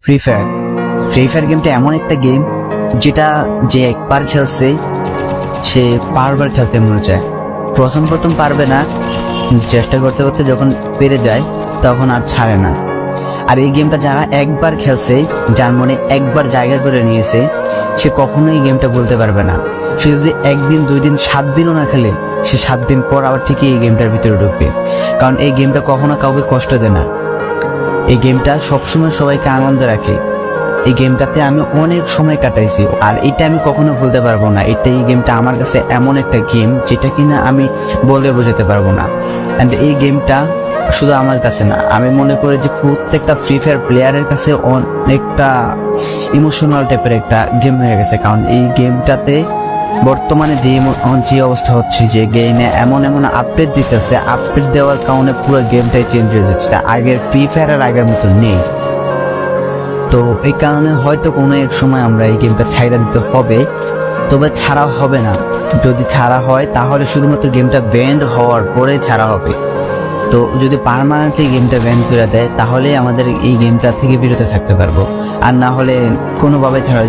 Free fire গেমটা এমন একটা গেম যেটা যে একবার খেলছে সে বারবার খেলতে মনে চায়। প্রথম পারবে না, চেষ্টা করতে করতে যখন পেরে যায় তখন আর ছাড়ে না। আর এই গেমটা যারা একবার খেলছে, যার মনে একবার জায়গা করে নিয়েছে, সে কখনোই গেমটা বলতে পারবে না। সে যদি একদিন 2 দিন 7 দিনও না খেলে, সে 7 দিন পর আবার ঠিকই এই গেমটার ভিতরে ঢুকবে। কারণ এই গেমটা কখনো কাউকে কষ্ট দেয় না। এই গেমটা সবসময় সবাইকে আনন্দ রাখে। এই গেমটাতে আমি অনেক সময় কাটাইছি, আর এটা আমি কখনো ভুলতে পারবো না। এই গেমটা আমার কাছে এমন একটা গেম যেটা কিনা আমি বলে বোঝাতে পারবো না। অ্যান্ড এই গেমটা শুধু আমার কাছে না, আমি মনে করি যে প্রত্যেকটা ফ্রি ফায়ার প্লেয়ারের কাছে অনেকটা ইমোশনাল টাইপের একটা গেম হয়ে গেছে। কারণ এই গেমটাতে বর্তমানে যে অবস্থা হচ্ছে, যে গেমে এমন আপডেট দিতেছে, আপডেট দেওয়ার কারণে পুরো গেমটাই চেঞ্জ হয়ে যাচ্ছে। আগের ফ্রি ফায়ারের আগের মতো নেই। তো এই কারণে হয়তো কোনো এক সময় আমরা এই গেমটা ছাইড়া দিতে হবে, তবে ছাড়া হবে না। যদি ছাড়া হয় তাহলে শুধুমাত্র গেমটা ব্যান্ড হওয়ার পরে ছাড়া হবে। তো যদি পার্মানেন্টলি গেমটা ব্যান করে দেয় তাহলে আমাদের এই গেমটা থেকে বিরত থাকতে পারবো, আর না হলে কোনোভাবে ছাড়া